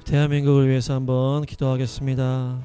대한민국을 위해서 한번 기도하겠습니다.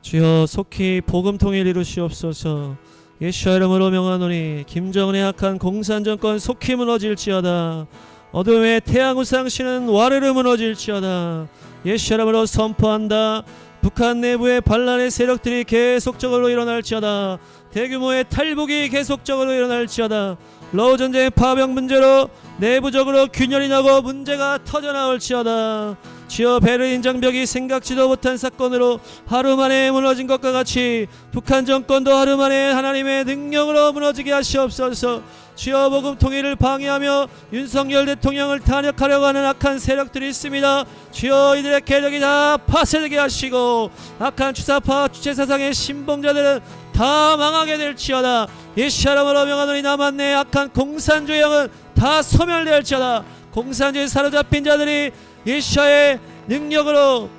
주여 속히 복음 통일 이루시옵소서. 예수의 이름으로 명하노니 김정은의 악한 공산정권 속히 무너질지어다. 어둠의 태양우상신은 와르르 무너질지어다. 예수의 이름으로 선포한다. 북한 내부의 반란의 세력들이 계속적으로 일어날지어다. 대규모의 탈북이 계속적으로 일어날지어다. 러우 전쟁의 파병 문제로 내부적으로 균열이 나고 문제가 터져나올지어다. 주여 베를린 장벽이 생각지도 못한 사건으로 하루 만에 무너진 것과 같이 북한 정권도 하루 만에 하나님의 능력으로 무너지게 하시옵소서. 주여 복음 통일을 방해하며 윤석열 대통령을 탄핵하려고 하는 악한 세력들이 있습니다. 주여 이들의 계력이 다 파쇄되게 하시고 악한 주사파 주체사상의 신봉자들은 다 망하게 될지어다. 예수의 이름으로 명하노니 남한내 악한 공산주의 영은 다 소멸될지어다. 공산주의에 사로잡힌 자들이 예수의 능력으로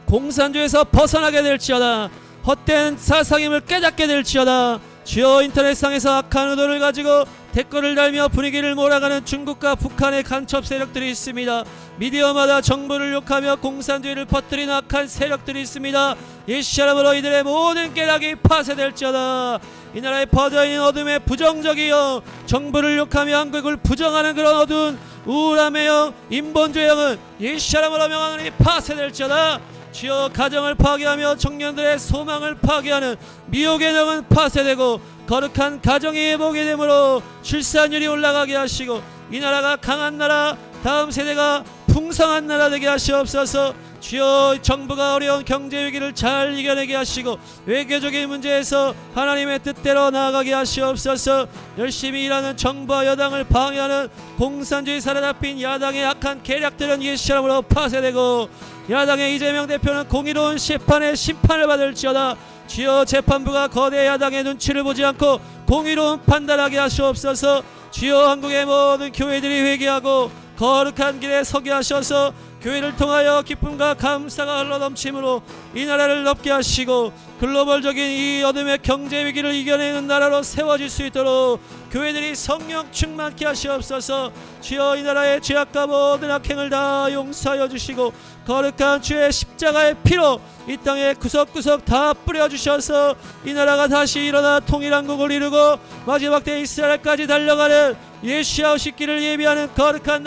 공산주의에서 벗어나게 될지어다. 헛된 사상임을 깨닫게 될지어다. 주여 인터넷상에서 악한 의도를 가지고 댓글을 달며 분위기를 몰아가는 중국과 북한의 간첩 세력들이 있습니다. 미디어마다 정부를 욕하며 공산주의를 퍼뜨리는 악한 세력들이 있습니다. 예수의 이름으로 이들의 모든 깨닫이 파쇄될지어다. 이 나라에 퍼져있는 어둠의 부정적이여 정부를 욕하며 한국을 부정하는 그런 어두운 우울함의 영, 인본주의 영은 예수의 이름으로 명하노니 파쇄될지어다. 주여 가정을 파괴하며 청년들의 소망을 파괴하는 미혹의 영은 파쇄되고 거룩한 가정이 회복이 되므로 출산율이 올라가게 하시고 이 나라가 강한 나라, 다음 세대가 풍성한 나라 되게 하시옵소서. 주여 정부가 어려운 경제 위기를 잘 이겨내게 하시고 외교적인 문제에서 하나님의 뜻대로 나아가게 하시옵소서. 열심히 일하는 정부와 여당을 방해하는 공산주의 사로잡힌 야당의 악한 계략들은 예수의 이름으로 파쇄되고 야당의 이재명 대표는 공의로운 심판의 심판을 받을지어다. 주여 재판부가 거대 야당의 눈치를 보지 않고 공의로운 판단하게 하시옵소서. 주여 한국의 모든 교회들이 회개하고 거룩한 길에 서게 하셔서 교회를 통하여 기쁨과 감사가 흘러넘침으로 이 나라를 높게 하시고 글로벌적인 이 어둠의 경제 위기를 이겨내는 나라로 세워질 수 있도록 교회들이 성령 충만케 하시옵소서. 주여 이 나라의 죄악과 모든 악행을 다 용서하여 주시고 거룩한 주의 십자가의 피로 이 땅에 구석구석 다 뿌려주셔서 이 나라가 다시 일어나 통일한국을 이루고 마지막 때 이스라엘까지 달려가는 예수야 오실 길을 예비하는 거룩한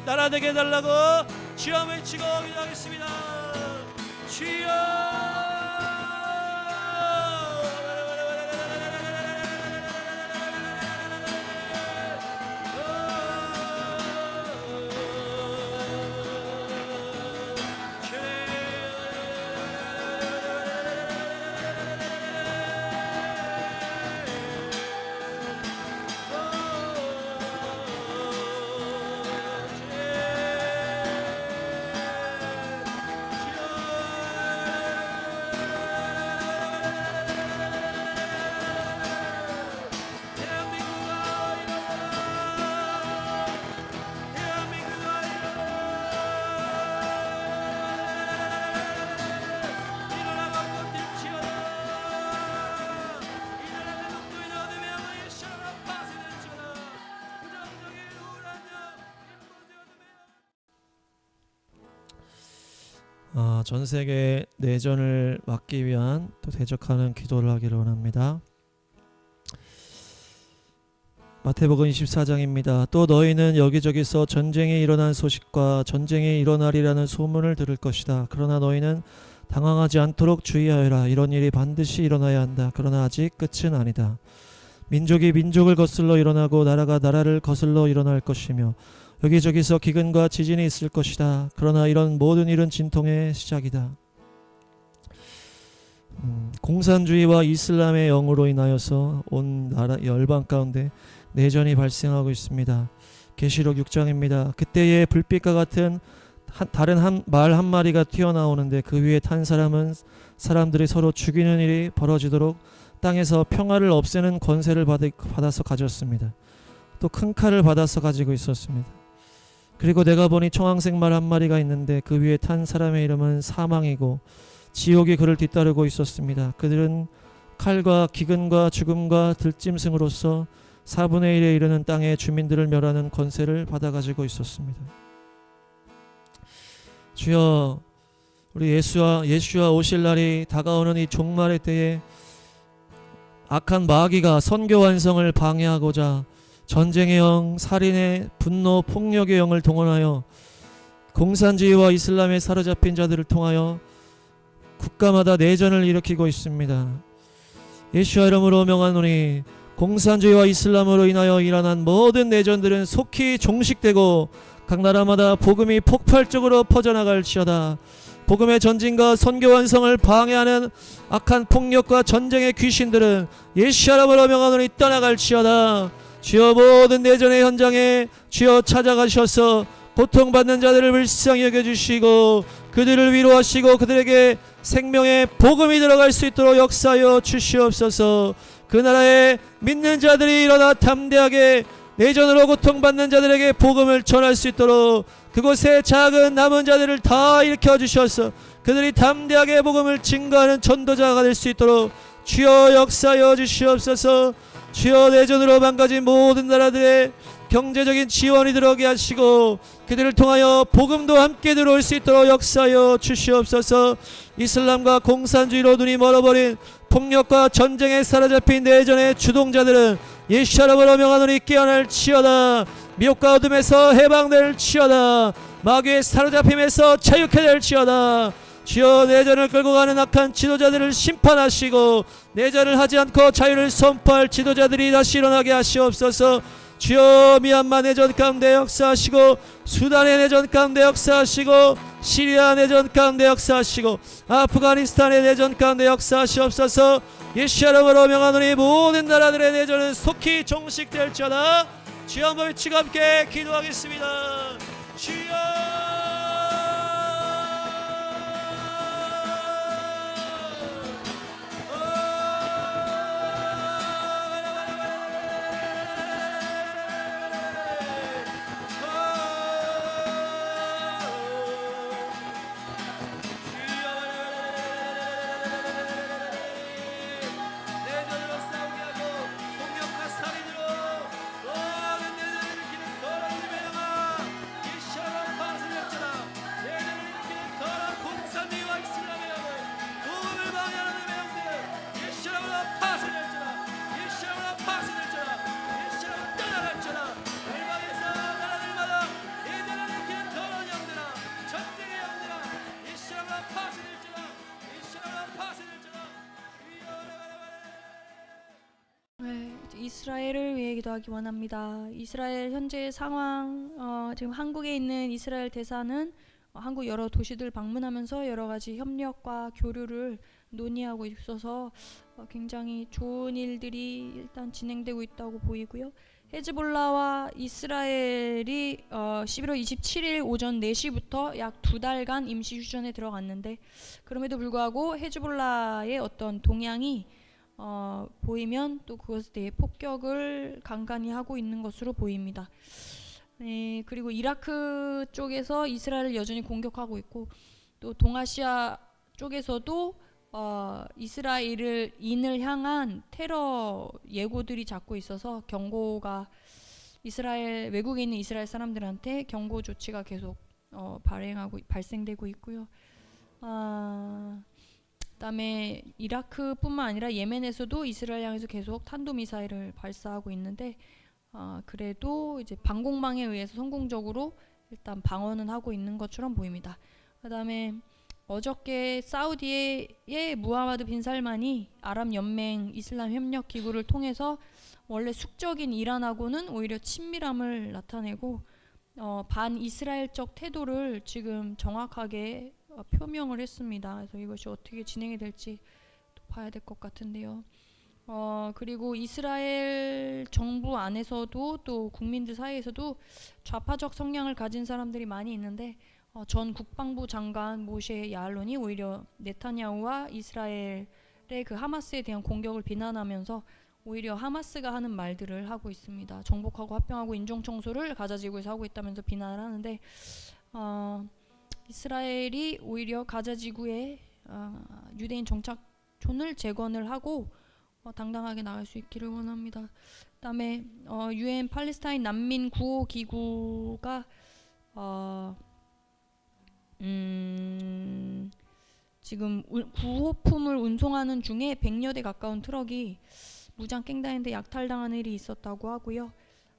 나라 되게 해달라고 주여 외치고 기도하겠습니다. 주여 전 세계 내전을 막기 위한 또 대적하는 기도를 하기를 원합니다. 마태복음 24장입니다. 또 너희는 여기저기서 전쟁이 일어난 소식과 전쟁이 일어나리라는 소문을 들을 것이다. 그러나 너희는 당황하지 않도록 주의하여라. 이런 일이 반드시 일어나야 한다. 그러나 아직 끝은 아니다. 민족이 민족을 거슬러 일어나고 나라가 나라를 거슬러 일어날 것이며 여기저기서 기근과 지진이 있을 것이다. 그러나 이런 모든 일은 진통의 시작이다. 공산주의와 이슬람의 영으로 인하여서 온 나라 열방 가운데 내전이 발생하고 있습니다. 계시록 6장입니다. 그때에 불빛과 같은 다른 말 한 마리가 튀어나오는데 그 위에 탄 사람은 사람들이 서로 죽이는 일이 벌어지도록 땅에서 평화를 없애는 권세를 받아서 가졌습니다. 또 큰 칼을 받아서 가지고 있었습니다. 그리고 내가 보니 청황색 말 한 마리가 있는데 그 위에 탄 사람의 이름은 사망이고 지옥이 그를 뒤따르고 있었습니다. 그들은 칼과 기근과 죽음과 들짐승으로서 4분의 1에 이르는 땅의 주민들을 멸하는 권세를 받아가지고 있었습니다. 주여, 우리 예수와 오실 날이 다가오는 이 종말의 때에 악한 마귀가 선교 완성을 방해하고자 전쟁의 영, 살인의 분노, 폭력의 영을 동원하여 공산주의와 이슬람에 사로잡힌 자들을 통하여 국가마다 내전을 일으키고 있습니다. 예수와 이름으로 명하노니 공산주의와 이슬람으로 인하여 일어난 모든 내전들은 속히 종식되고 각 나라마다 복음이 폭발적으로 퍼져나갈지어다. 복음의 전진과 선교 완성을 방해하는 악한 폭력과 전쟁의 귀신들은 예수와 이름으로 명하노니 떠나갈지어다. 주여, 모든 내전의 현장에 주여 찾아가셔서 고통받는 자들을 불쌍히 여겨주시고 그들을 위로하시고 그들에게 생명의 복음이 들어갈 수 있도록 역사하여 주시옵소서. 그 나라에 믿는 자들이 일어나 담대하게 내전으로 고통받는 자들에게 복음을 전할 수 있도록 그곳에 작은 남은 자들을 다 일으켜 주셔서 그들이 담대하게 복음을 증거하는 전도자가 될 수 있도록 주여 역사하여 주시옵소서. 주여, 내전으로 망가진 모든 나라들의 경제적인 지원이 들어오게 하시고 그들을 통하여 복음도 함께 들어올 수 있도록 역사하여 주시옵소서. 이슬람과 공산주의로 눈이 멀어버린 폭력과 전쟁에 사로잡힌 내전의 주동자들은 예수의 이름으로 명하노니 깨어날지어다. 미혹과 어둠에서 해방될지어다. 마귀의 사로잡힘에서 자유케 될지어다. 주여, 내전을 끌고 가는 악한 지도자들을 심판하시고 내전을 하지 않고 자유를 선포할 지도자들이 다시 일어나게 하시옵소서. 주여, 미얀마 내전 가운데 역사하시고 수단의 내전 가운데 역사하시고 시리아 내전 가운데 역사하시고 아프가니스탄의 내전 가운데 역사하시옵소서. 예수의 이름으로 명하노니 모든 나라들의 내전은 속히 종식될지어다. 주여, 한번 외치고 함께 기도하겠습니다. 주여, 이스라엘을 위해 기도하기 원합니다. 이스라엘 현재의 상황, 지금 한국에 있는 이스라엘 대사는 한국 여러 도시들 방문하면서 여러 가지 협력과 교류를 논의하고 있어서 굉장히 좋은 일들이 일단 진행되고 있다고 보이고요. 헤즈볼라와 이스라엘이 11월 27일 오전 4시부터 약 2달간 임시 휴전에 들어갔는데 그럼에도 불구하고 헤즈볼라의 어떤 동향이 보이면 또 그것에 대해 폭격을 간간히 하고 있는 것으로 보입니다. 그리고 이라크 쪽에서 이스라엘을 여전히 공격하고 있고 또 동아시아 쪽에서도 이스라엘인을 향한 테러 예고들이 자꾸 있어서 경고가 외국에 있는 이스라엘 사람들한테 경고 조치가 계속 발생되고 있고요. 그다음에 이라크뿐만 아니라 예멘에서도 이스라엘 향해서 계속 탄도미사일을 발사하고 있는데 그래도 이제 방공망에 의해서 성공적으로 일단 방어는 하고 있는 것처럼 보입니다. 그다음에 어저께 사우디의 무하마드 빈 살만이 아랍 연맹 이슬람 협력 기구를 통해서 원래 숙적인 이란하고는 오히려 친밀함을 나타내고 반이스라엘적 태도를 지금 정확하게 표명을 했습니다. 그래서 이것이 어떻게 진행이 될지 또 봐야 될 것 같은데요. 그리고 이스라엘 정부 안에서도 또 국민들 사이에서도 좌파적 성향을 가진 사람들이 많이 있는데 전 국방부 장관 모셰 야알론이 오히려 네타냐후와 이스라엘의 그 하마스에 대한 공격을 비난하면서 오히려 하마스가 하는 말들을 하고 있습니다. 정복하고 합병하고 인종청소를 가자지구에서 하고 있다면서 비난을 하는데 이스라엘이 오히려 가자지구에 유대인 정착촌을 재건을 하고 당당하게 나갈 수 있기를 원합니다. 그다음에 UN 팔레스타인 난민 구호 기구가 지금 구호품을 운송하는 중에 100여 대 가까운 트럭이 무장 깽단인데 약탈당하는 일이 있었다고 하고요.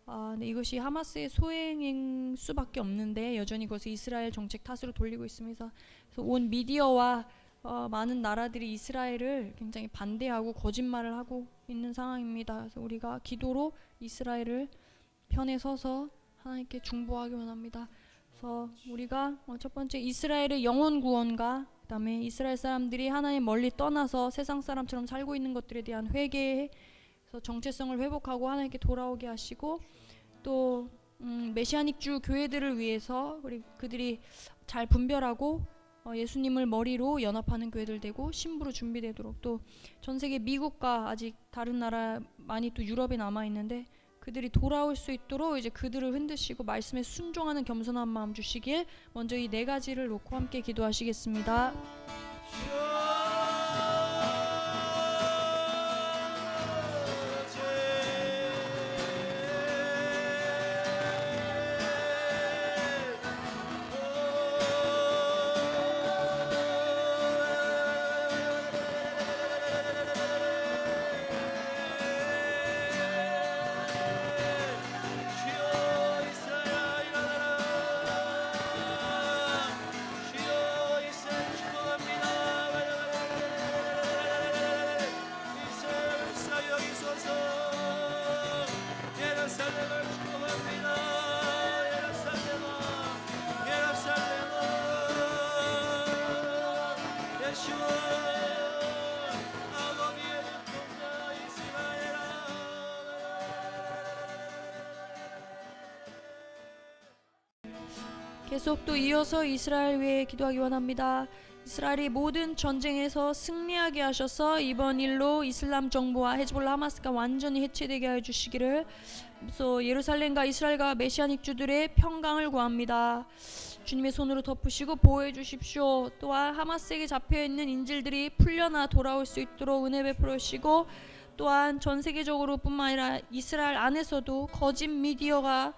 근데 이것이 하마스의 소행인 수밖에 없는데 여전히 그것을 이스라엘 정책 탓으로 돌리고 있습니다. 그래서 온 미디어와 많은 나라들이 이스라엘을 굉장히 반대하고 거짓말을 하고 있는 상황입니다. 그래서 우리가 기도로 이스라엘을 편에 서서 하나님께 중보하기 원합니다. 그래서 우리가 첫 번째 이스라엘의 영혼 구원과 그다음에 이스라엘 사람들이 하나님 멀리 떠나서 세상 사람처럼 살고 있는 것들에 대한 회개에서 정체성을 회복하고 하나님께 돌아오게 하시고 또 메시아닉주 교회들을 위해서 그들이 잘 분별하고 예수님을 머리로 연합하는 교회들 되고 신부로 준비되도록 또 전 세계 미국과 아직 다른 나라 많이 또 유럽에 남아 있는데 그들이 돌아올 수 있도록 이제 그들을 흔드시고 말씀에 순종하는 겸손한 마음 주시길 먼저 이 네 가지를 놓고 함께 기도하시겠습니다. 계속 또 이어서 이스라엘 위해 기도하기 원합니다. 이스라엘이 모든 전쟁에서 승리하게 하셔서 이번 일로 이슬람 정부와 헤즈볼라 하마스가 완전히 해체되게 해주시기를, 또 예루살렘과 이스라엘과 메시아닉주들의 평강을 구합니다. 주님의 손으로 덮으시고 보호해 주십시오. 또한 하마스에게 잡혀있는 인질들이 풀려나 돌아올 수 있도록 은혜 베풀어 주시고, 또한 전 세계적으로 뿐만 아니라 이스라엘 안에서도 거짓 미디어가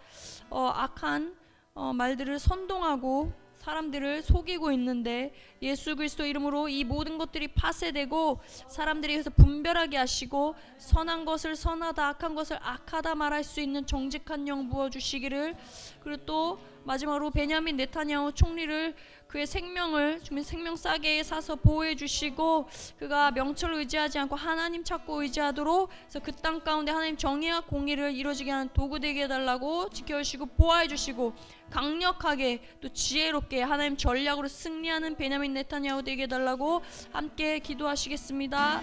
악한 말들을 선동하고 사람들을 속이고 있는데 예수 그리스도 이름으로 이 모든 것들이 파쇄되고 사람들이 그래서 분별하게 하시고 선한 것을 선하다 악한 것을 악하다 말할 수 있는 정직한 영 부어주시기를, 그리고 또 마지막으로 베냐민 네타냐후 총리를 그의 생명을 주님 생명 싸게 사서 보호해 주시고 그가 명철을 의지하지 않고 하나님 찾고 의지하도록 해서 그 땅 가운데 하나님 정의와 공의를 이루어지게 하는 도구 되게 해달라고 지켜주시고 보호해 주시고 강력하게 또 지혜롭게 하나님 전략으로 승리하는 베냐민 네타냐후 되게 해달라고 함께 기도하시겠습니다.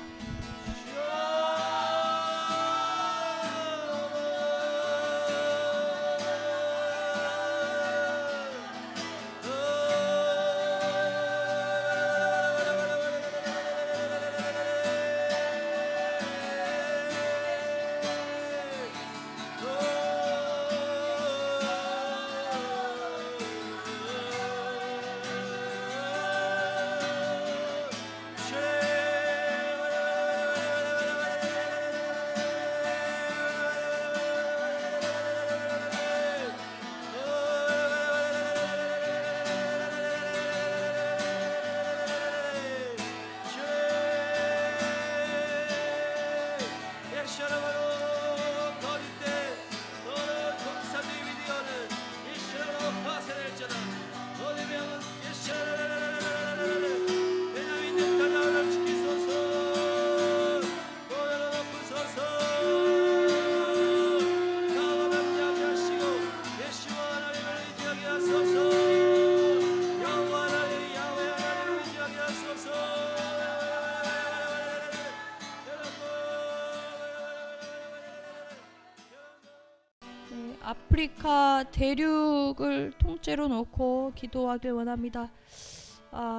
아프리카 대륙을 통째로 놓고 기도하길 원합니다.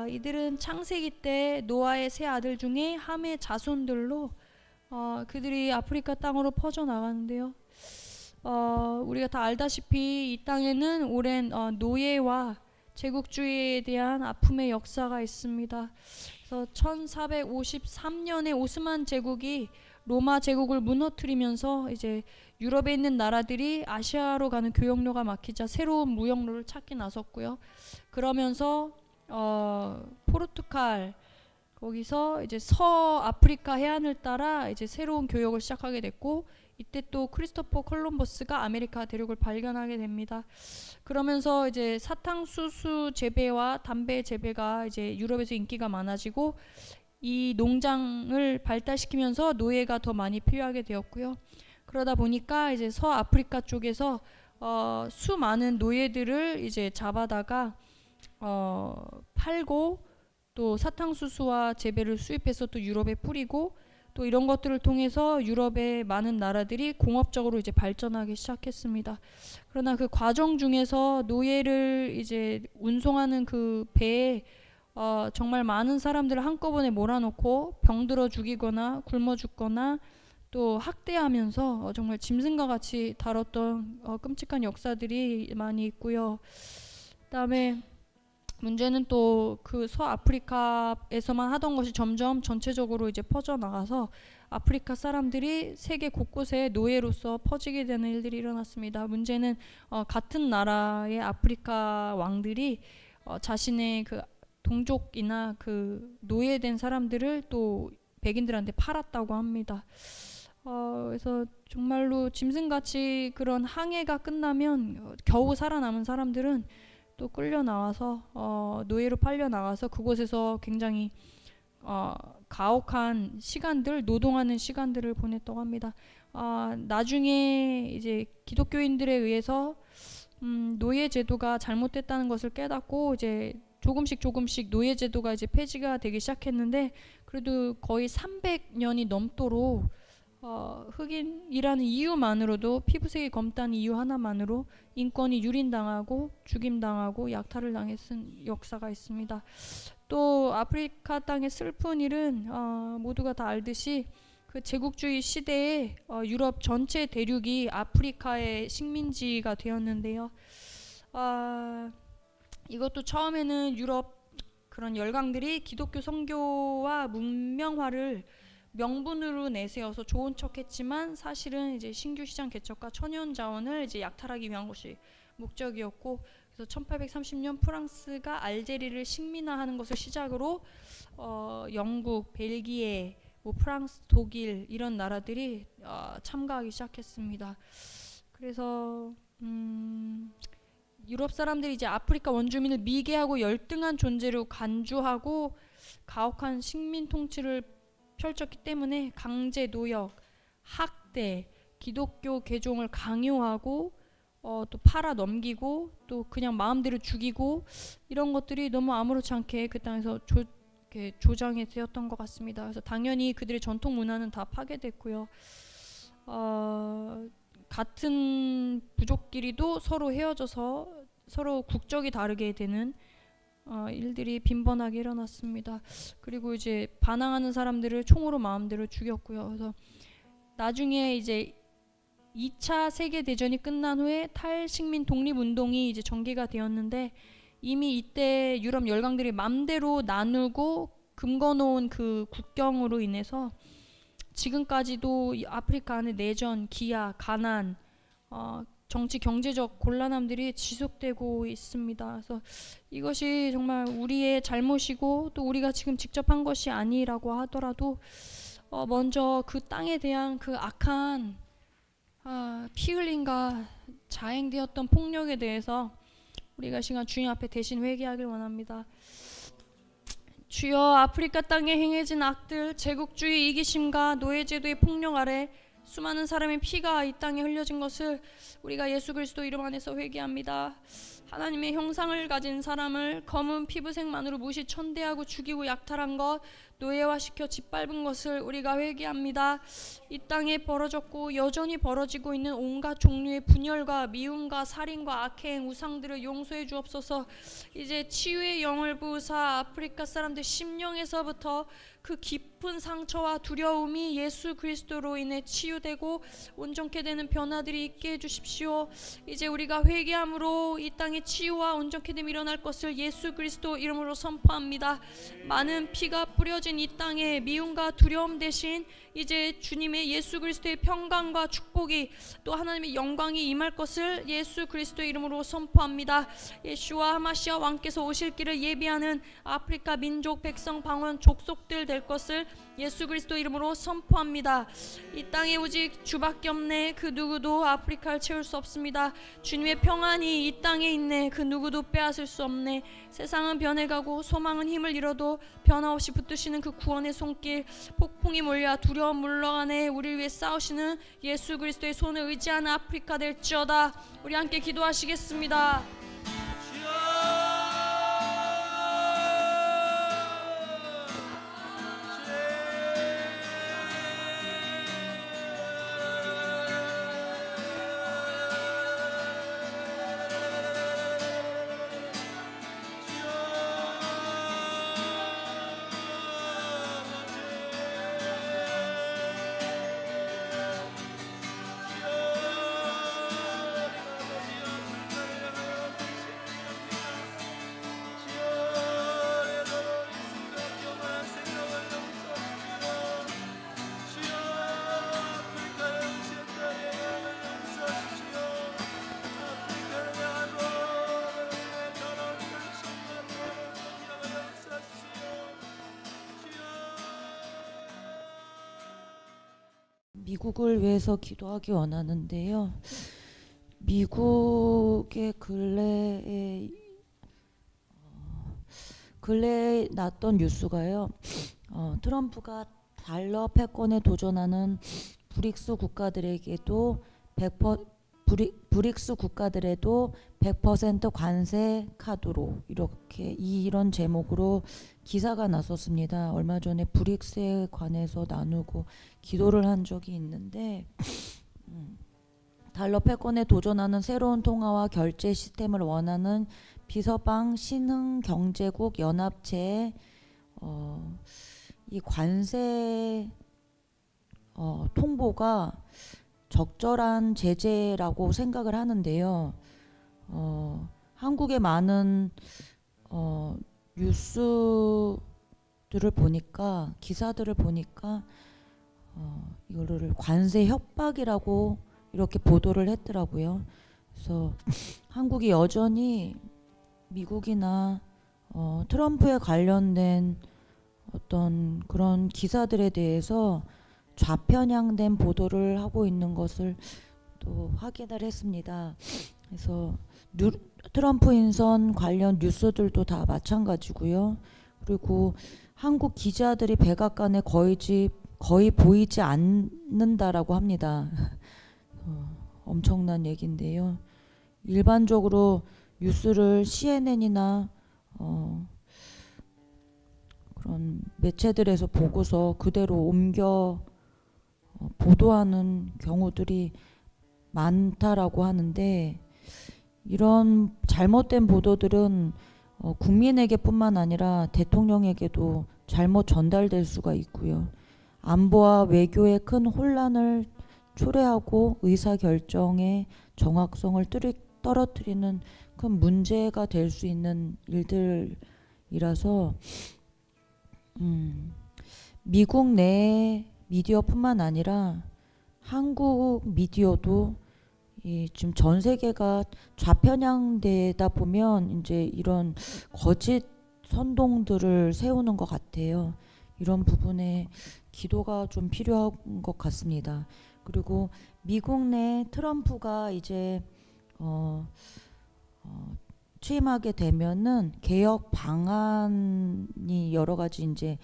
이들은 창세기 때 노아의 세 아들 중에 함의 자손들로 그들이 아프리카 땅으로 퍼져 나가는데요. 우리가 다 알다시피 이 땅에는 오랜 노예와 제국주의에 대한 아픔의 역사가 있습니다. 그래서 1453년에 오스만 제국이 로마 제국을 무너뜨리면서 이제 유럽에 있는 나라들이 아시아로 가는 교역로가 막히자 새로운 무역로를 찾기 나섰고요. 그러면서 포르투갈, 거기서 이제 서아프리카 해안을 따라 이제 새로운 교역을 시작하게 됐고, 이때 또 크리스토퍼 콜럼버스가 아메리카 대륙을 발견하게 됩니다. 그러면서 이제 사탕수수 재배와 담배 재배가 이제 유럽에서 인기가 많아지고, 이 농장을 발달시키면서 노예가 더 많이 필요하게 되었고요. 그러다 보니까 이제 서아프리카 쪽에서 수많은 노예들을 이제 잡아다가 팔고, 또 사탕수수와 재배를 수입해서 또 유럽에 뿌리고, 또 이런 것들을 통해서 유럽의 많은 나라들이 공업적으로 이제 발전하기 시작했습니다. 그러나 그 과정 중에서 노예를 이제 운송하는 그 배에 정말 많은 사람들을 한꺼번에 몰아넣고 병들어 죽이거나 굶어 죽거나 또 학대하면서 정말 짐승과 같이 다뤘던 끔찍한 역사들이 많이 있고요. 그다음에 문제는 또 그 서아프리카에서만 하던 것이 점점 전체적으로 이제 퍼져나가서 아프리카 사람들이 세계 곳곳에 노예로서 퍼지게 되는 일들이 일어났습니다. 문제는 같은 나라의 아프리카 왕들이 자신의 그 동족이나 그 노예된 사람들을 또 백인들한테 팔았다고 합니다. 그래서 정말로 짐승같이 그런 항해가 끝나면 겨우 살아남은 사람들은 또 끌려 나와서 노예로 팔려 나가서 그곳에서 굉장히 가혹한 시간들, 노동하는 시간들을 보냈다고 합니다. 나중에 이제 기독교인들에 의해서 노예 제도가 잘못됐다는 것을 깨닫고 이제 조금씩 노예 제도가 이제 폐지가 되기 시작했는데, 그래도 거의 300년이 넘도록 흑인이라는 이유만으로도, 피부색이 검다는 이유 하나만으로 인권이 유린당하고 죽임당하고 약탈을 당했은 역사가 있습니다. 또 아프리카 땅의 슬픈 일은 모두가 다 알듯이 그 제국주의 시대에 유럽 전체 대륙이 아프리카의 식민지가 되었는데요. 이것도 처음에는 유럽 그런 열강들이 기독교 선교와 문명화를 명분으로 내세워서 좋은 척했지만, 사실은 이제 신규 시장 개척과 천연 자원을 이제 약탈하기 위한 것이 목적이었고, 그래서 1830년 프랑스가 알제리를 식민화하는 것을 시작으로 영국, 벨기에, 뭐 프랑스, 독일 이런 나라들이 참가하기 시작했습니다. 그래서 유럽 사람들이 이제 아프리카 원주민을 미개하고 열등한 존재로 간주하고 가혹한 식민 통치를 펼쳤기 때문에 강제 노역, 학대, 기독교 개종을 강요하고 또 팔아 넘기고 또 그냥 마음대로 죽이고, 이런 것들이 너무 아무렇지 않게 그 땅에서 조장이 되었던 것 같습니다. 그래서 당연히 그들의 전통 문화는 다 파괴됐고요. 같은 부족끼리도 서로 헤어져서 서로 국적이 다르게 되는 일들이 빈번하게 일어났습니다. 그리고 이제 반항하는 사람들을 총으로 마음대로 죽였고요. 그래서 나중에 이제 2차 세계 대전이 끝난 후에 탈식민 독립운동이 이제 전개가 되었는데, 이미 이때 유럽 열강들이 맘대로 나누고 금거놓은 그 국경으로 인해서 지금까지도 이 아프리카 안에 내전, 기아, 가난, 정치 경제적 곤란함들이 지속되고 있습니다. 그래서 이것이 정말 우리의 잘못이고 또 우리가 지금 직접 한 것이 아니라고 하더라도 먼저 그 땅에 대한 그 악한 피 흘림과 자행되었던 폭력에 대해서 우리가 시간 주님 앞에 대신 회개하길 원합니다. 주여, 아프리카 땅에 행해진 악들, 제국주의 이기심과 노예제도의 폭력 아래 수많은 사람의 피가 이 땅에 흘려진 것을 우리가 예수 그리스도 이름 안에서 회개합니다. 하나님의 형상을 가진 사람을 검은 피부색만으로 무시 천대하고 죽이고 약탈한 것, 노예화시켜 짓밟은 것을 우리가 회개합니다. 이 땅에 벌어졌고 여전히 벌어지고 있는 온갖 종류의 분열과 미움과 살인과 악행, 우상들을 용서해 주옵소서. 이제 치유의 영을 부으사 아프리카 사람들 심령에서부터 그 깊은 상처와 두려움이 예수 그리스도로 인해 치유되고 온전케 되는 변화들이 있게 해주십시오. 이제 우리가 회개함으로 이 땅에 땅에 치유와 온전케 됨이 일어날 것을 예수 그리스도 이름으로 선포합니다. 많은 피가 뿌려진 이 땅에 미움과 두려움 대신 이제 주님의 예수 그리스도의 평강과 축복이 또 하나님의 영광이 임할 것을 예수 그리스도의 이름으로 선포합니다. 예수와 하마시아 왕께서 오실 길을 예비하는 아프리카 민족 백성 방언 족속들 될 것을 예수 그리스도 이름으로 선포합니다. 이 땅에 오직 주밖에 없네. 그 누구도 아프리카를 채울 수 없습니다. 주님의 평안이 이 땅에 있네. 그 누구도 빼앗을 수 없네. 세상은 변해가고 소망은 힘을 잃어도 변화없이 붙드시는 그 구원의 손길, 폭풍이 몰려 두려움 물러가네. 우리를 위해 싸우시는 예수 그리스도의 손을 의지하는 아프리카 될지어다. 우리 함께 기도하시겠습니다. 미국을 위해서 기도하기 원하는데요. 미국의 근래에 났던 뉴스가요. 트럼프가 달러 패권에 도전하는 브릭스 국가들에게도 100% 관세 카드로 이런 제목으로 기사가 났었습니다. 얼마 전에 브릭스에 관해서 나누고 기도를 한 적이 있는데 달러 패권에 도전하는 새로운 통화와 결제 시스템을 원하는 비서방 신흥 경제국 연합체의 이 관세 통보가 적절한 제재라고 생각을 하는데요. 한국의 많은 뉴스들을 보니까 기사들을 보니까 이거를 관세 협박이라고 이렇게 보도를 했더라고요. 그래서 한국이 여전히 미국이나 트럼프에 관련된 어떤 그런 기사들에 대해서 좌편향된 보도를 하고 있는 것을 또 확인을 했습니다. 그래서 트럼프 인선 관련 뉴스들도 다 마찬가지고요. 그리고 한국 기자들이 백악관에 거의 보이지 않는다라고 합니다. 엄청난 얘기인데요. 일반적으로 뉴스를 CNN이나 그런 매체들에서 보고서 그대로 옮겨 보도하는 경우들이 많다라고 하는데 이런 잘못된 보도들은 국민에게뿐만 아니라 대통령에게도 잘못 전달될 수가 있고요. 안보와 외교에 큰 혼란을 초래하고 의사결정의 정확성을 떨어뜨리는 큰 문제가 될 수 있는 일들이라서 미국 내 미디어뿐만 아니라 한국 미디어도 지금 전 세계가 좌편향되다 보면 이제 이런 거짓 선동들을 세우는 것 같아요. 이런 부분에 기도가 좀 필요한 것 같습니다. 그리고 미국 내 트럼프가 이제 취임하게 되면은 개혁 방안이 여러 가지 이제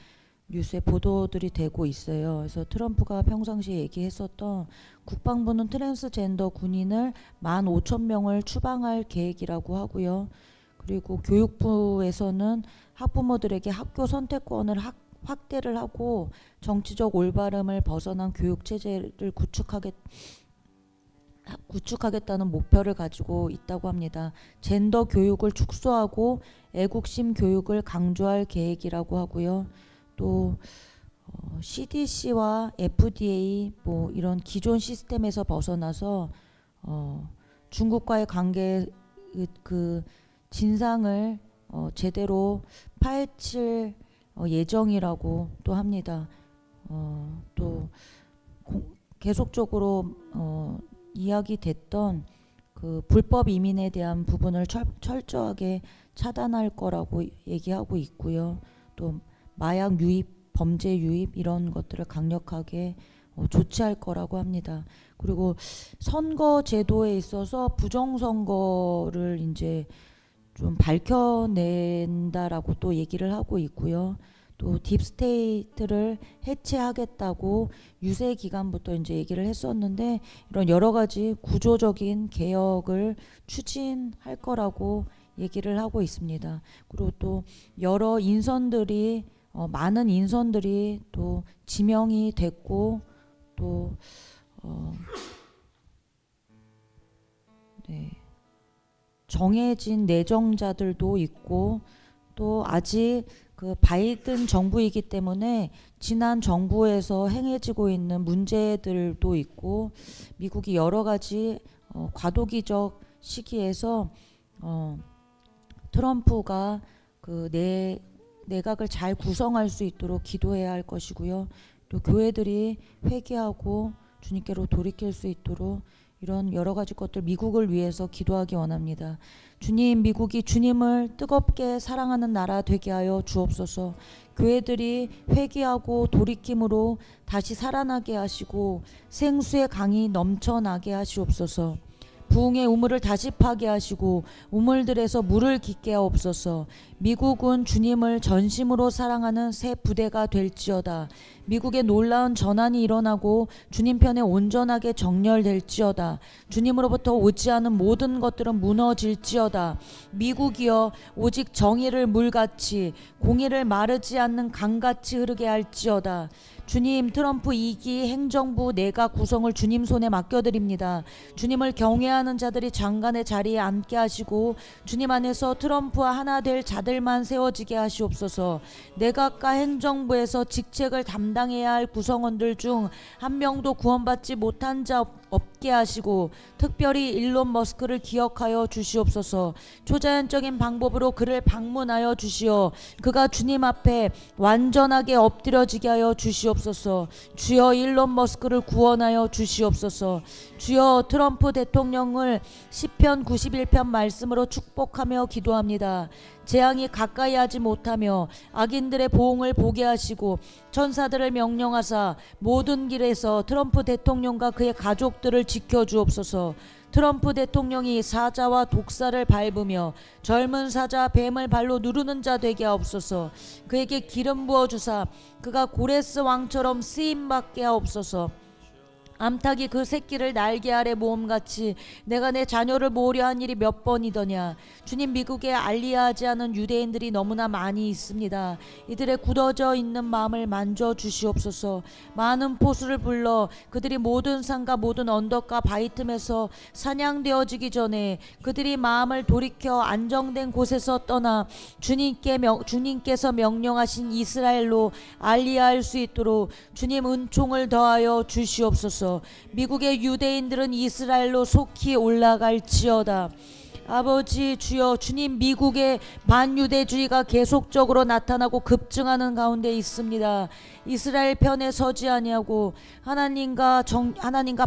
뉴스에 보도들이 되고 있어요. 그래서 트럼프가 평상시에 얘기했었던 국방부는 트랜스젠더 군인을 15,000명을 추방할 계획이라고 하고요. 그리고 교육부에서는 학부모들에게 학교 선택권을 확대를 하고 정치적 올바름을 벗어난 교육 체제를 구축하겠다는 목표를 가지고 있다고 합니다. 젠더 교육을 축소하고 애국심 교육을 강조할 계획이라고 하고요. 또 CDC와 FDA 뭐 이런 기존 시스템에서 벗어나서 중국과의 관계에 그 진상을 제대로 파헤칠 예정이라고 또 합니다. 또 계속적으로 이야기됐던 그 불법 이민에 대한 부분을 철저하게 차단할 거라고 얘기하고 있고요. 또 마약 유입, 범죄 유입 이런 것들을 강력하게 조치할 거라고 합니다. 그리고 선거 제도에 있어서 부정선거를 이제 좀 밝혀낸다라고 또 얘기를 하고 있고요. 또 딥스테이트를 해체하겠다고 유세 기간부터 이제 얘기를 했었는데 이런 여러 가지 구조적인 개혁을 추진할 거라고 얘기를 하고 있습니다. 그리고 또 여러 인선들이 많은 인선들이 또 지명이 됐고 또 정해진 내정자들도 있고 또 아직 그 바이든 정부이기 때문에 지난 정부에서 행해지고 있는 문제들도 있고 미국이 여러 가지 과도기적 시기에서 트럼프가 그 내각을 잘 구성할 수 있도록 기도해야 할 것이고요. 또 교회들이 회개하고 주님께로 돌이킬 수 있도록 이런 여러 가지 것들 미국을 위해서 기도하기 원합니다. 주님, 미국이 주님을 뜨겁게 사랑하는 나라 되게 하여 주옵소서. 교회들이 회개하고 돌이킴으로 다시 살아나게 하시고 생수의 강이 넘쳐나게 하시옵소서. 부흥의 우물을 다시 파게 하시고 우물들에서 물을 깃게 하옵소서. 미국은 주님을 전심으로 사랑하는 새 부대가 될지어다. 미국에 놀라운 전환이 일어나고 주님 편에 온전하게 정렬될지어다. 주님으로부터 오지 않은 모든 것들은 무너질지어다. 미국이여 오직 정의를 물같이 공의를 마르지 않는 강같이 흐르게 할지어다. 주님, 트럼프 2기 행정부 내각 구성을 주님 손에 맡겨드립니다. 주님을 경외하는 자들이 장관의 자리에 앉게 하시고 주님 안에서 트럼프와 하나 될 자들만 세워지게 하시옵소서. 내각과 행정부에서 직책을 담당해야 할 구성원들 중 한 명도 구원받지 못한 자 없게 하시고 특별히 일론 머스크를 기억하여 주시옵소서. 초자연적인 방법으로 그를 방문하여 주시어 그가 주님 앞에 완전하게 엎드려지게 하여 주시옵소서. 주여 일론 머스크를 구원하여 주시옵소서. 주여 트럼프 대통령을 시편 91편 말씀으로 축복하며 기도합니다. 재앙이 가까이 하지 못하며 악인들의 보응을 보게 하시고 천사들을 명령하사 모든 길에서 트럼프 대통령과 그의 가족들을 지켜주옵소서. 트럼프 대통령이 사자와 독사를 밟으며 젊은 사자 뱀을 발로 누르는 자 되게 하옵소서. 그에게 기름 부어 주사 그가 고레스 왕처럼 쓰임받게 하옵소서. 암탉이 그 새끼를 날개 아래 모음같이 내가 내 자녀를 모으려 한 일이 몇 번이더냐. 주님, 미국에 알리하지 않은 유대인들이 너무나 많이 있습니다. 이들의 굳어져 있는 마음을 만져주시옵소서. 많은 포수를 불러 그들이 모든 산과 모든 언덕과 바위 틈에서 사냥되어지기 전에 그들이 마음을 돌이켜 안정된 곳에서 떠나 주님께서 명령하신 이스라엘로 알리할 수 있도록 주님 은총을 더하여 주시옵소서. 미국의 유대인들은 이스라엘로 속히 올라갈지어다. 아버지 주여, 주님, 미국의 반유대주의가 계속적으로 나타나고 급증하는 가운데 있습니다. 이스라엘 편에 서지 아니하고 하나님과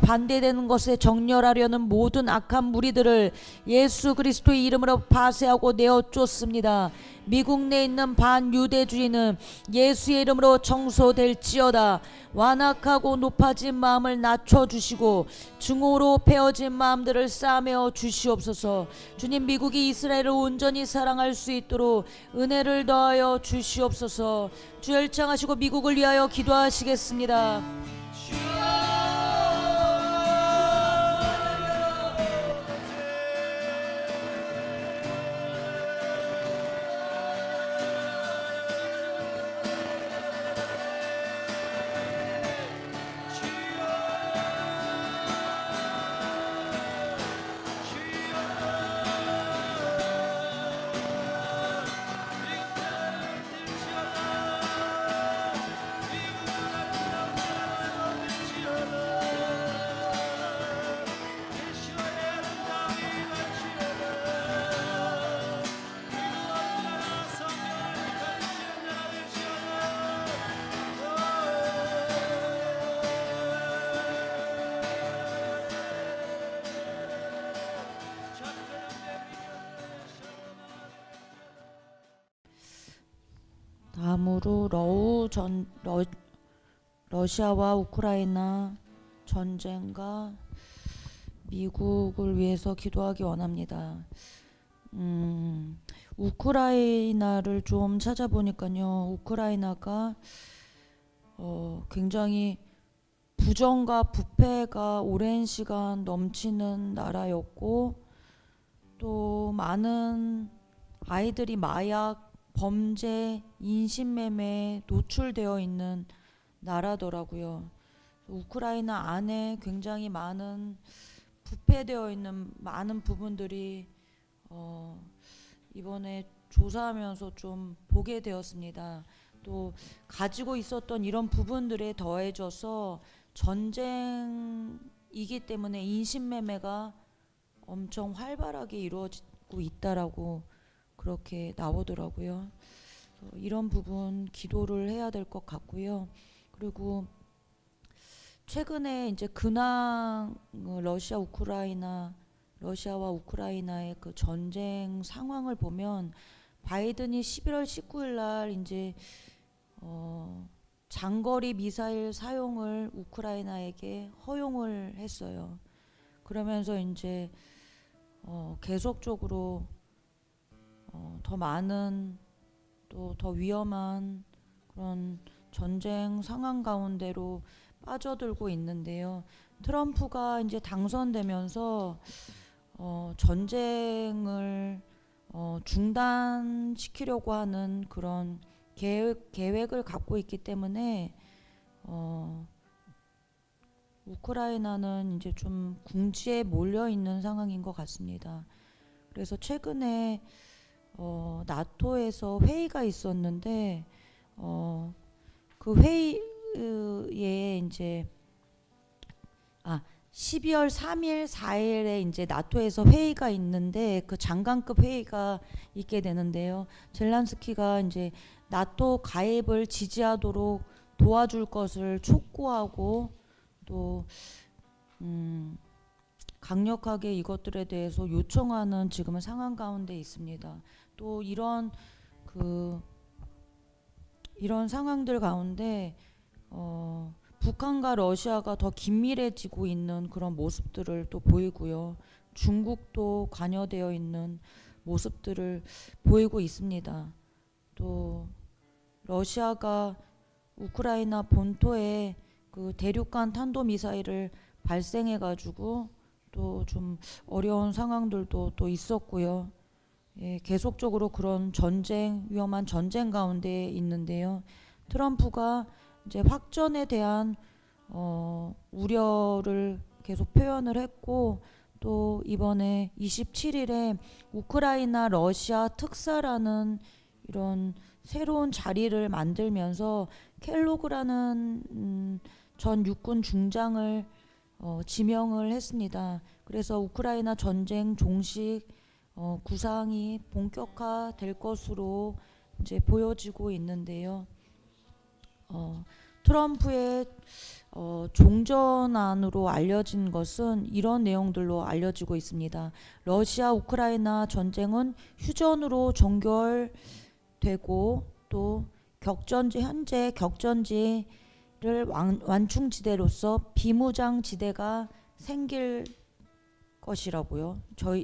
반대되는 것에 정렬하려는 모든 악한 무리들을 예수 그리스도의 이름으로 파쇄하고 내어 쫓습니다. 미국 내에 있는 반유대주의는 예수의 이름으로 청소될지어다. 완악하고 높아진 마음을 낮춰주시고 증오로 패어진 마음들을 싸매어 주시옵소서. 주님, 미국이 이스라엘을 온전히 사랑할 수 있도록 은혜를 더하여 주시옵소서. 주 열창하시고 미국을 위하여 기도하시겠습니다. 다음으로 러시아와 우크라이나 전쟁과 미국을 위해서 기도하기 원합니다. 우크라이나를 좀 찾아보니까요, 우크라이나가 굉장히 부정과 부패가 오랜 시간 넘치는 나라였고, 또 많은 아이들이 마약, 범죄, 인신매매에 노출되어 있는 나라더라고요. 우크라이나 안에 굉장히 많은 부패되어 있는 많은 부분들이 이번에 조사하면서 좀 보게 되었습니다. 또 가지고 있었던 이런 부분들에 더해져서 전쟁이기 때문에 인신매매가 엄청 활발하게 이루어지고 있다라고 그렇게 나오더라고요. 이런 부분 기도를 해야 될 것 같고요. 그리고 최근에 이제 근황 러시아와 우크라이나의 그 전쟁 상황을 보면 바이든이 11월 19일 날 이제 장거리 미사일 사용을 우크라이나에게 허용을 했어요. 그러면서 이제 계속적으로 더 많은 또 더 위험한 그런 전쟁 상황 가운데로 빠져들고 있는데요. 트럼프가 이제 당선되면서 전쟁을 중단시키려고 하는 그런 계획을 갖고 있기 때문에 우크라이나는 이제 좀 궁지에 몰려 있는 상황인 것 같습니다. 그래서 최근에 나토에서 회의가 있었는데 그 회의에 이제 12월 3일, 4일에 이제 나토에서 회의가 있는데 그 장관급 회의가 있게 되는데요. 젤란스키가 이제 나토 가입을 지지하도록 도와줄 것을 촉구하고 또 강력하게 이것들에 대해서 요청하는 지금은 상황 가운데 있습니다. 또 이런 상황들 가운데 북한과 러시아가 더 긴밀해지고 있는 그런 모습들을 또 보이고요. 중국도 관여되어 있는 모습들을 보이고 있습니다. 또 러시아가 우크라이나 본토에 그 대륙간 탄도미사일을 발생해가지고 또 좀 어려운 상황들도 또 있었고요. 예, 계속적으로 그런 위험한 전쟁 가운데 있는데요. 트럼프가 이제 확전에 대한 우려를 계속 표현을 했고, 또 이번에 27일에 우크라이나 러시아 특사라는 이런 새로운 자리를 만들면서 켈로그라는 전 육군 중장을 지명을 했습니다. 그래서 우크라이나 전쟁 종식 구상이 본격화될 것으로 이제 보여지고 있는데요. 트럼프의 종전안으로 알려진 것은 이런 내용들로 알려지고 있습니다. 러시아 우크라이나 전쟁은 휴전으로 종결되고 또 현재 격전지를 완충지대로서 비무장지대가 생길 것이라고요.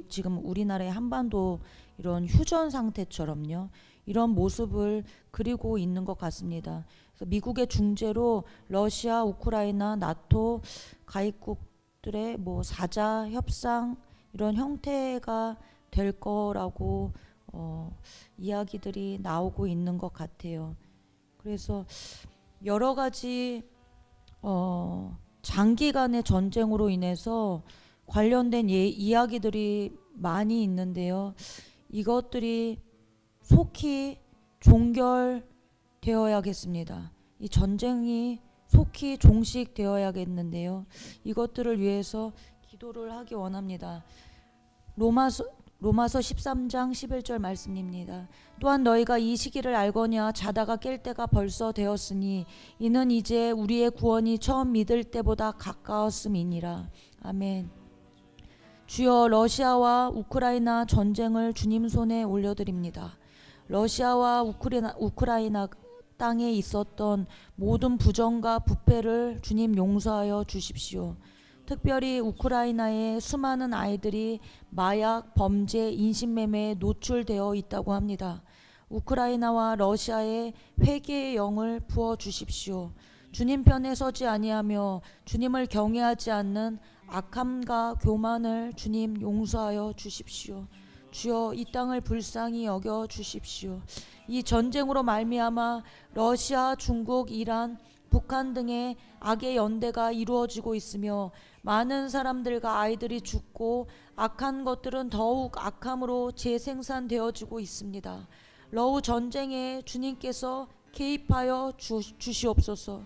지금 우리나라의 한반도 이런 휴전 상태처럼요. 이런 모습을 그리고 있는 것 같습니다. 그래서 미국의 중재로 러시아, 우크라이나, 나토 가입국들의 사자 협상 이런 형태가 될 거라고 이야기들이 나오고 있는 것 같아요. 그래서 여러 가지 장기간의 전쟁으로 인해서 관련된 이야기들이 많이 있는데요. 이것들이 속히 종결되어야겠습니다. 이 전쟁이 속히 종식되어야겠는데요. 이것들을 위해서 기도를 하기 원합니다. 로마서 13장 11절 말씀입니다. 또한 너희가 이 시기를 알거냐 자다가 깰 때가 벌써 되었으니 이는 이제 우리의 구원이 처음 믿을 때보다 가까웠음이니라. 아멘. 주여, 러시아와 우크라이나 전쟁을 주님 손에 올려드립니다. 러시아와 우크라이나가 땅에 있었던 모든 부정과 부패를 주님 용서하여 주십시오. 특별히 우크라이나의 수많은 아이들이 마약, 범죄, 인신매매에 노출되어 있다고 합니다. 우크라이나와 러시아의 회개의 영을 부어 주십시오. 주님 편에 서지 아니하며 주님을 경외하지 않는 악함과 교만을 주님 용서하여 주십시오. 주여 이 땅을 불쌍히 여겨 주십시오. 이 전쟁으로 말미암아 러시아, 중국, 이란, 북한 등의 악의 연대가 이루어지고 있으며 많은 사람들과 아이들이 죽고 악한 것들은 더욱 악함으로 재생산되어지고 있습니다. 러우 전쟁에 주님께서 개입하여 주시옵소서.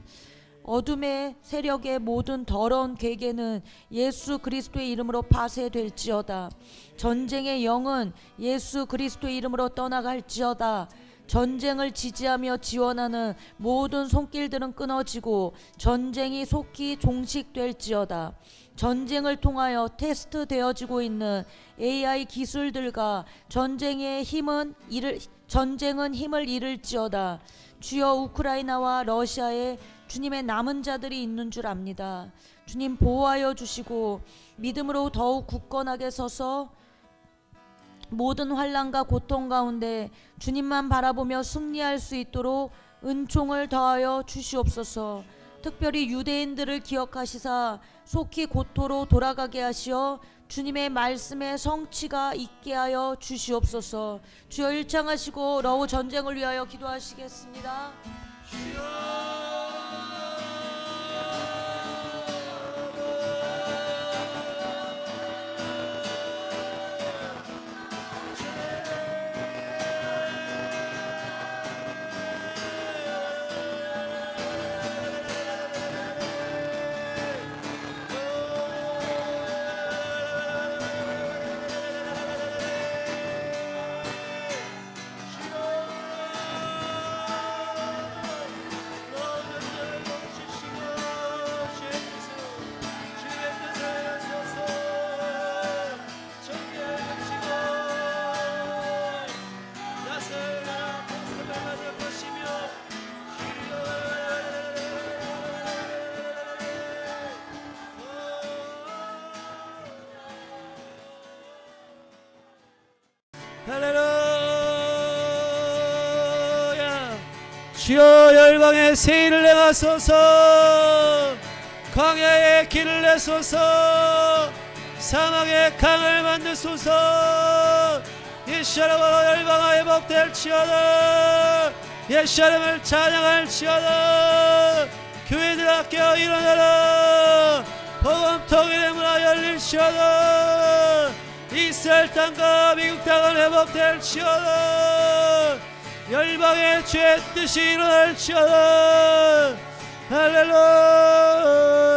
어둠의 세력의 모든 더러운 괴계는 예수 그리스도의 이름으로 파쇄될지어다. 전쟁의 영은 예수 그리스도의 이름으로 떠나갈지어다. 전쟁을 지지하며 지원하는 모든 손길들은 끊어지고 전쟁이 속히 종식될지어다. 전쟁을 통하여 테스트되어지고 있는 AI 기술들과 전쟁은 힘을 잃을지어다. 주여 우크라이나와 러시아에 주님의 남은 자들이 있는 줄 압니다. 주님 보호하여 주시고 믿음으로 더욱 굳건하게 서서 모든 환난과 고통 가운데 주님만 바라보며 승리할 수 있도록 은총을 더하여 주시옵소서. 특별히 유대인들을 기억하시사 속히 고토로 돌아가게 하시어 주님의 말씀의 성취가 있게 하여 주시옵소서. 주여 일창하시고 러우 전쟁을 위하여 기도하시겠습니다. 할렐루야. 주여 열방의 세일을 행하소서. 광야의 길을 내소서. 사막의 강을 만드소서. 예시아름으로 열방아 회복될지어다. 예시아름을 찬양할지어다. 교회들 학교 일어나라. 복음 통일의 문화 열릴지어다. 이스라엘 땅과 미국 땅은 회복될지어다. 열방의 죄의 뜻이 일어날지어다. 할렐루야.